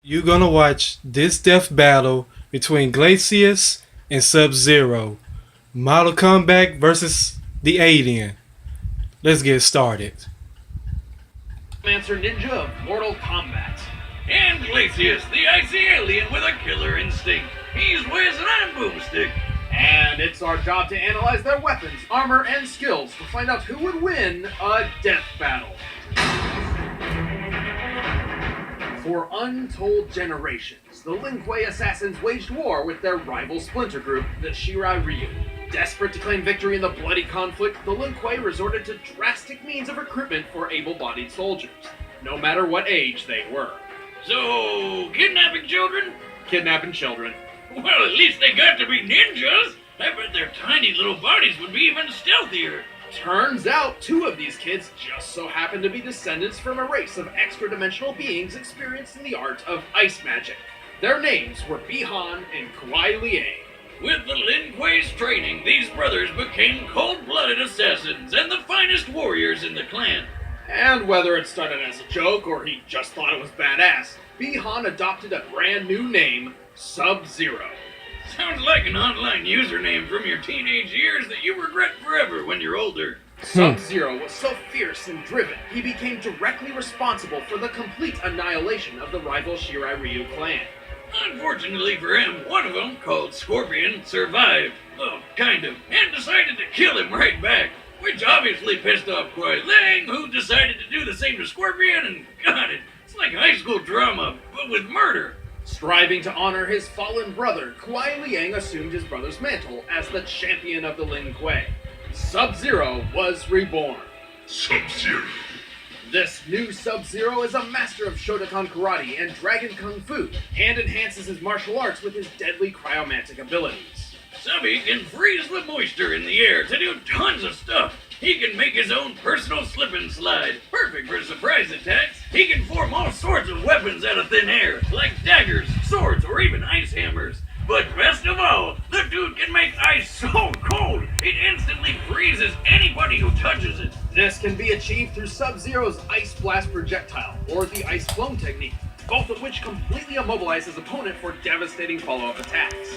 You're gonna watch this death battle between Glacius and Sub-Zero. Model Combat versus the Alien. Let's get started. Mancer Ninja of Mortal Kombat. And Glacius, the icy alien with a killer instinct. He's Wiz and I'm Boomstick. And it's our job to analyze their weapons, armor, and skills to find out who would win a death battle. For untold generations, the Lin Kuei assassins waged war with their rival splinter group, the Shirai Ryu. Desperate to claim victory in the bloody conflict, the Lin Kuei resorted to drastic means of recruitment for able-bodied soldiers, no matter what age they were. So, kidnapping children? Kidnapping children. Well, at least they got to be ninjas. I bet their tiny little bodies would be even stealthier. Turns out, two of these kids just so happen to be descendants from a race of extra-dimensional beings experienced in the art of ice magic. Their names were Bi-Han and Kuai Liang. With the Lin Kuei's training, these brothers became cold-blooded assassins and the finest warriors in the clan. And whether it started as a joke or he just thought it was badass, Bi-Han adopted a brand new name, Sub-Zero. Sounds like an online username from your teenage years that you regret forever when you're older. Sub-Zero was so fierce and driven, he became directly responsible for the complete annihilation of the rival Shirai Ryu clan. Unfortunately for him, one of them, called Scorpion, survived. Well, kind of, and decided to kill him right back. Which obviously pissed off Kuai Liang, who decided to do the same to Scorpion, and got it. It's like high school drama, but with murder. Striving to honor his fallen brother, Kuai Liang assumed his brother's mantle as the champion of the Lin Kuei. Sub-Zero was reborn. Sub-Zero. This new Sub-Zero is a master of Shotokan Karate and Dragon Kung Fu, and enhances his martial arts with his deadly cryomantic abilities. Subby can freeze the moisture in the air to do tons of stuff. He can make his own personal slip and slide, perfect for surprise attacks. He can form all sorts of weapons out of thin air, like daggers, swords, or even ice hammers. But best of all, the dude can make ice so cold, it instantly freezes anybody who touches it. This can be achieved through Sub-Zero's Ice Blast projectile, or the Ice Clone technique, both of which completely immobilize his opponent for devastating follow-up attacks.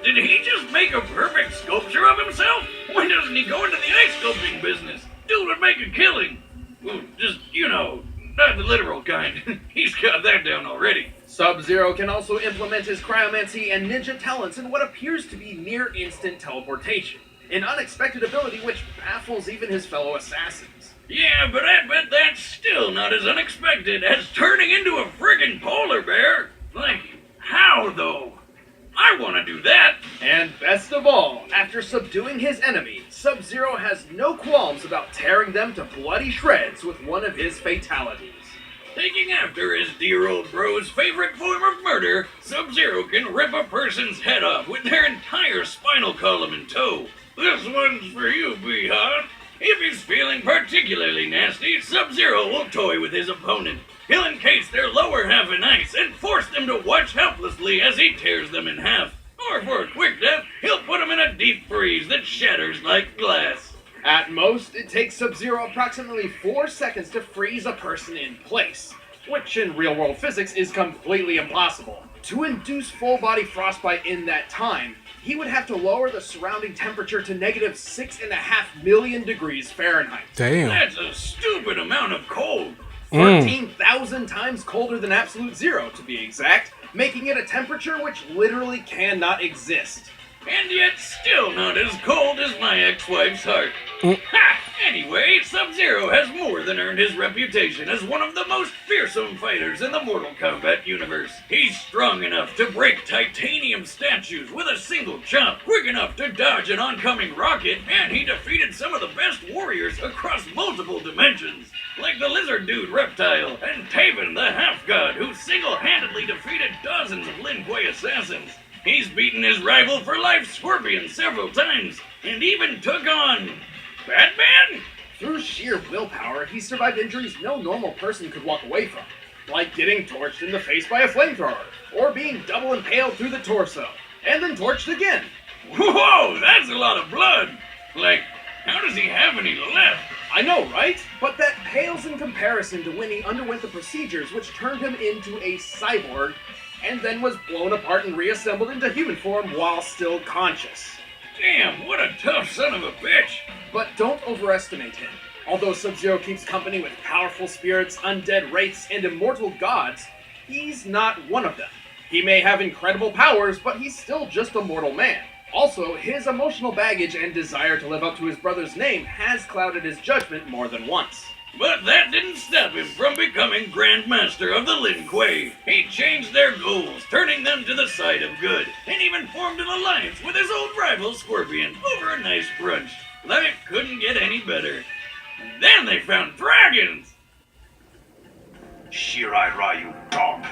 Did he just make a perfect sculpture of himself? Why doesn't he go into the ice sculpting business? Dude would make a killing. Well, just, not the literal kind. He's got that down already. Sub-Zero can also implement his cryomancy and ninja talents in what appears to be near-instant teleportation, an unexpected ability which baffles even his fellow assassins. Yeah, but I bet that's still not as unexpected as turning into a friggin' polar bear. Like, how though? I want to do that. And best of all, after subduing his enemy, Sub-Zero has no qualms about tearing them to bloody shreds with one of his fatalities. Taking after his dear old bro's favorite form of murder, Sub-Zero can rip a person's head off with their entire spinal column in tow. This one's for you, Bi-Han. If he's feeling particularly nasty, Sub-Zero will toy with his opponent. He'll encase their lower half in ice and force them to watch helplessly as he tears them in half. Or for a quick death, he'll put them in a deep freeze that shatters like glass. At most, it takes Sub-Zero approximately 4 seconds to freeze a person in place, which in real-world physics is completely impossible. To induce full-body frostbite in that time, he would have to lower the surrounding temperature to negative 6.5 million degrees Fahrenheit. Damn. That's a stupid amount of cold. 14,000 times colder than absolute zero, to be exact, making it a temperature which literally cannot exist. And yet still not as cold as my ex-wife's heart. Ha! Anyway, Sub-Zero has more than earned his reputation as one of the most fearsome fighters in the Mortal Kombat universe. He's strong enough to break titanium statues with a single chop, quick enough to dodge an oncoming rocket, and he defeated some of the best warriors across multiple dimensions, like the lizard dude Reptile and Taven the half-god, who single-handedly defeated dozens of Lin Kuei assassins. He's beaten his rival for life, Scorpion, several times, and even took on Batman? Through sheer willpower, he survived injuries no normal person could walk away from, like getting torched in the face by a flamethrower, or being double impaled through the torso, and then torched again. Whoa, that's a lot of blood! Like, how does he have any left? I know, right? But that pales in comparison to when he underwent the procedures which turned him into a cyborg, and then was blown apart and reassembled into human form while still conscious. Damn, what a tough son of a bitch! But don't overestimate him. Although Sub-Zero keeps company with powerful spirits, undead wraiths, and immortal gods, he's not one of them. He may have incredible powers, but he's still just a mortal man. Also, his emotional baggage and desire to live up to his brother's name has clouded his judgment more than once. But that didn't stop him from becoming Grand Master of the Lin Kuei. He changed their goals, turning them to the side of good, and even formed an alliance with his old rival Scorpion over a nice brunch. Life couldn't get any better. And then they found dragons! Shirai Ryu, dog.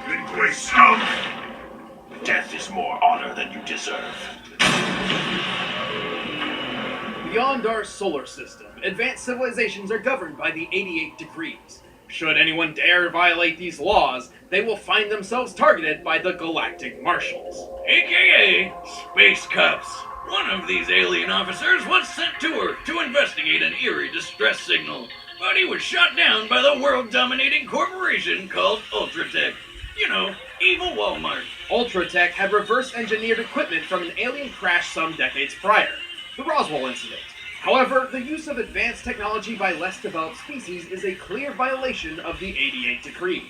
Lin Kuei scum! Death is more honor than you deserve. Beyond our solar system, advanced civilizations are governed by the 88 Decrees. Should anyone dare violate these laws, they will find themselves targeted by the Galactic Marshals. AKA Space Cops. One of these alien officers was sent to Earth to investigate an eerie distress signal, but he was shot down by the world-dominating corporation called Ultratech. You know, evil Walmart. Ultratech had reverse-engineered equipment from an alien crash some decades prior, the Roswell incident. However, the use of advanced technology by less developed species is a clear violation of the 88 Decrees.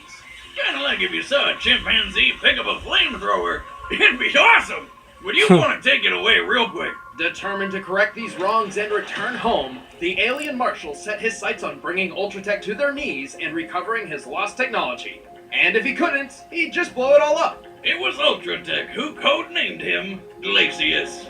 Kinda like if you saw a chimpanzee pick up a flamethrower. It'd be awesome! Would you want to take it away real quick? Determined to correct these wrongs and return home, the alien marshal set his sights on bringing Ultratech to their knees and recovering his lost technology. And if he couldn't, he'd just blow it all up. It was Ultratech who codenamed him Glacius.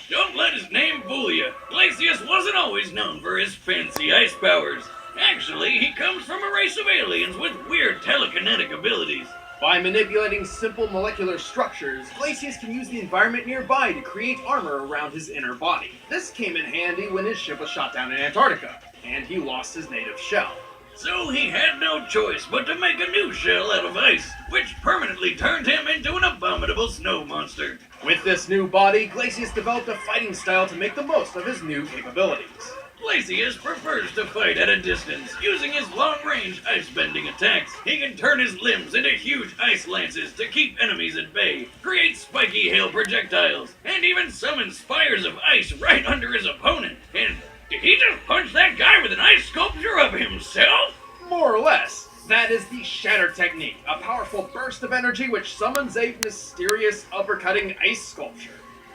Don't let his name fool you. Glacius wasn't always known for his fancy ice powers. Actually, he comes from a race of aliens with weird telekinetic abilities. By manipulating simple molecular structures, Glacius can use the environment nearby to create armor around his inner body. This came in handy when his ship was shot down in Antarctica, and he lost his native shell. So he had no choice but to make a new shell out of ice, which permanently turned him into an abominable snow monster. With this new body, Glacius developed a fighting style to make the most of his new capabilities. Glacius prefers to fight at a distance, using his long-range ice-bending attacks. He can turn his limbs into huge ice lances to keep enemies at bay, create spiky hail projectiles, and even summon spires of ice right under his opponent. And did he just punch that guy with an ice sculpture of himself? More or less. That is the Shatter Technique, a powerful burst of energy which summons a mysterious uppercutting ice sculpture.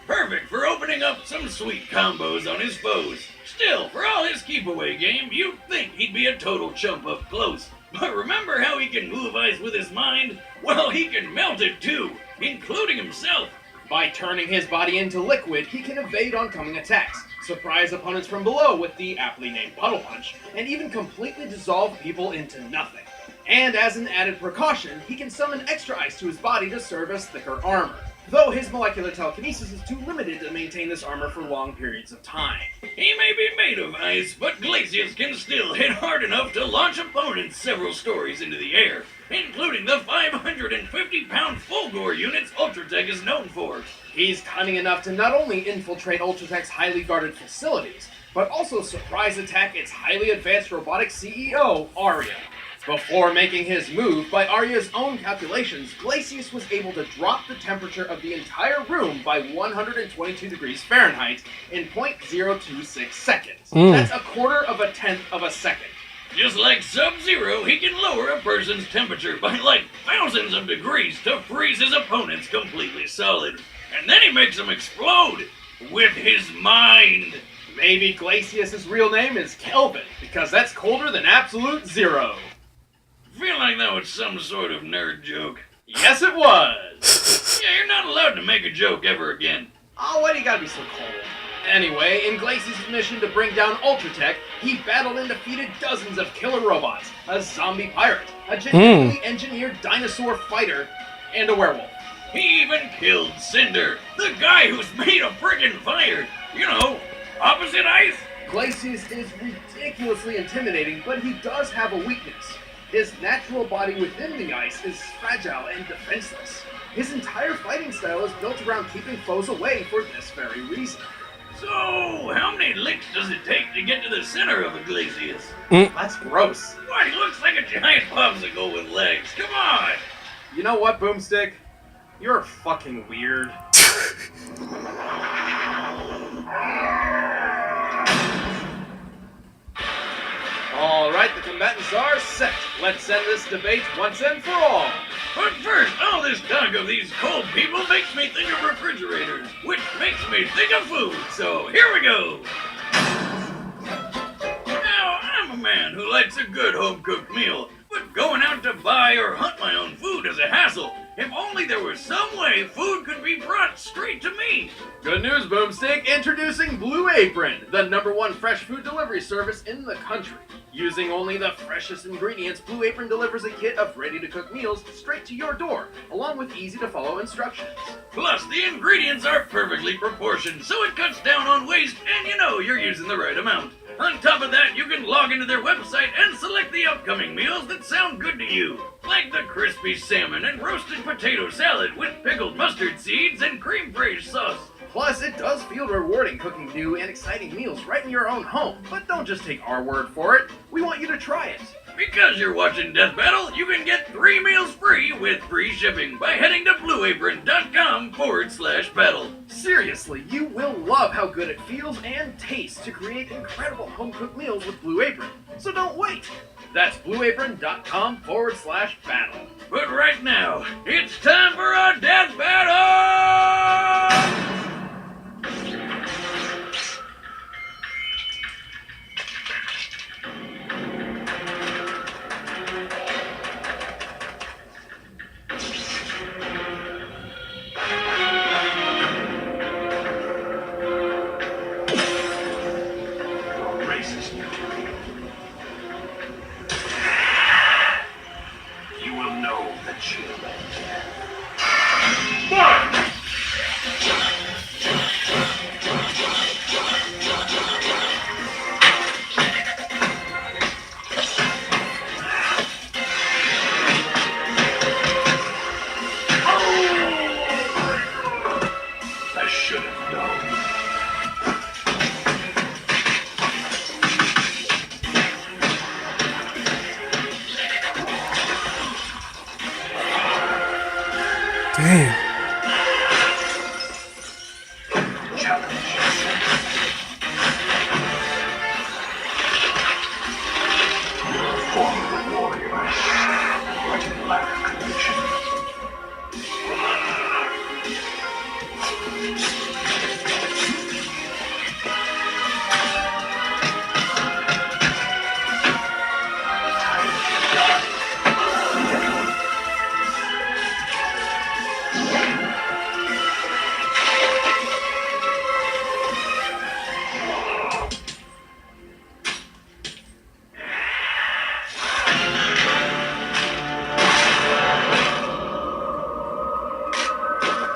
Perfect for opening up some sweet combos on his foes. Still, for all his keep-away game, you'd think he'd be a total chump up close. But remember how he can move ice with his mind? Well, he can melt it too, including himself. By turning his body into liquid, he can evade oncoming attacks, surprise opponents from below with the aptly named Puddle Punch, and even completely dissolve people into nothing. And as an added precaution, he can summon extra ice to his body to serve as thicker armor, though his molecular telekinesis is too limited to maintain this armor for long periods of time. He may be made of ice, but Glacius can still hit hard enough to launch opponents several stories into the air, including the 550-pound Fulgor units Ultratech is known for. He's cunning enough to not only infiltrate Ultratech's highly guarded facilities, but also surprise attack its highly advanced robotic CEO, Arya. Before making his move, by Arya's own calculations, Glacius was able to drop the temperature of the entire room by 122 degrees Fahrenheit in 0.026 seconds. That's a quarter of a tenth of a second. Just like Sub-Zero, he can lower a person's temperature by like thousands of degrees to freeze his opponents completely solid. And then he makes them explode with his mind. Maybe Glacius's real name is Kelvin, because that's colder than absolute zero. Feel like that was some sort of nerd joke. Yes, it was! Yeah, you're not allowed to make a joke ever again. Oh, why do you gotta be so cold? Anyway, in Glacius' mission to bring down Ultratech, he battled and defeated dozens of killer robots, a zombie pirate, a genetically engineered dinosaur fighter, and a werewolf. He even killed Cinder, the guy who's made of friggin' fire. You know, opposite ice. Glacius is ridiculously intimidating, but he does have a weakness. His natural body within the ice is fragile and defenseless. His entire fighting style is built around keeping foes away for this very reason. So, how many licks does it take to get to the center of a Glacius? That's gross. Why, he looks like a giant popsicle with legs. Come on! You know what, Boomstick? You're fucking weird. Alright, the combatants are set. Let's end this debate once and for all. But first, all this talk of these cold people makes me think of refrigerators, which makes me think of food, so here we go! Now, I'm a man who likes a good home-cooked meal, but going out to buy or hunt my own food is a hassle. If only there was some way food could be brought straight to me! Good news, Boomstick! Introducing Blue Apron, the #1 fresh food delivery service in the country. Using only the freshest ingredients, Blue Apron delivers a kit of ready-to-cook meals straight to your door, along with easy-to-follow instructions. Plus, the ingredients are perfectly proportioned, so it cuts down on waste, and you know you're using the right amount. On top of that, you can log into their website and select the upcoming meals that sound good to you, like the crispy salmon and roasted potato salad with pickled mustard seeds and cream fraiche sauce. Plus, it does feel rewarding cooking new and exciting meals right in your own home. But don't just take our word for it. We want you to try it. Because you're watching Death Battle, you can get 3 meals free with free shipping by heading to blueapron.com/battle. Seriously, you will love how good it feels and tastes to create incredible home-cooked meals with Blue Apron. So don't wait. That's blueapron.com/battle. But right now, it's time for a Death Battle! Damn.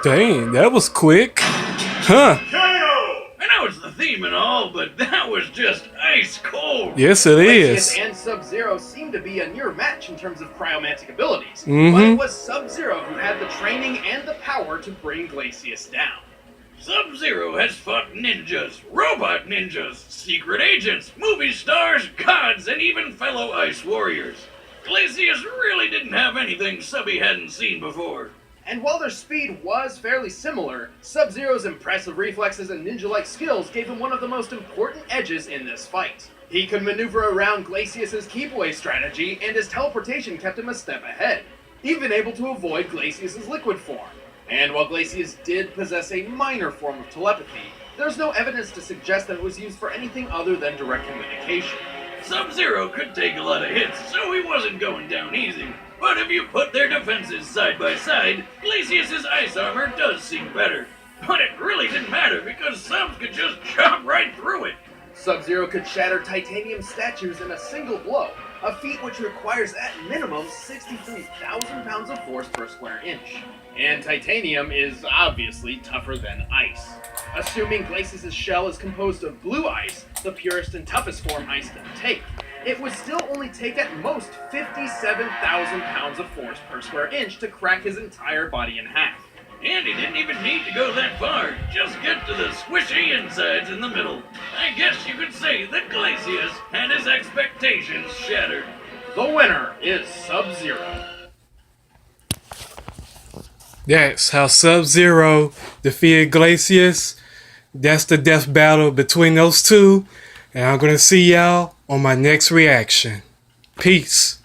Dang, that was quick. Huh. I know it's the theme and all, but that was just ice cold. Yes, it is. Glacius and Sub-Zero seem to be a near match in terms of cryomantic abilities, but Mhm. it was Sub-Zero who had the training and the power to bring Glacius down. Sub-Zero has fought ninjas, robot ninjas, secret agents, movie stars, gods, and even fellow ice warriors. Glacius really didn't have anything Subby hadn't seen before. And while their speed was fairly similar, Sub-Zero's impressive reflexes and ninja-like skills gave him one of the most important edges in this fight. He could maneuver around Glacius's keep-away strategy, and his teleportation kept him a step ahead, even able to avoid Glacius's liquid form. And while Glacius did possess a minor form of telepathy, there's no evidence to suggest that it was used for anything other than direct communication. Sub-Zero could take a lot of hits, so he wasn't going down easy. But if you put their defenses side by side, Glacius's ice armor does seem better. But it really didn't matter because Subs could just chop right through it. Sub-Zero could shatter titanium statues in a single blow, a feat which requires at minimum 63,000 pounds of force per square inch. And titanium is obviously tougher than ice. Assuming Glacius' shell is composed of blue ice, the purest and toughest form ice can take. it would still only take at most 57,000 pounds of force per square inch to crack his entire body in half. And he didn't even need to go that far. Just get to the squishy insides in the middle. I guess you could say that Glacius had his expectations shattered. The winner is Sub-Zero. That's how Sub-Zero defeated Glacius. That's the death battle between those two. And I'm going to see y'all on my next reaction. Peace.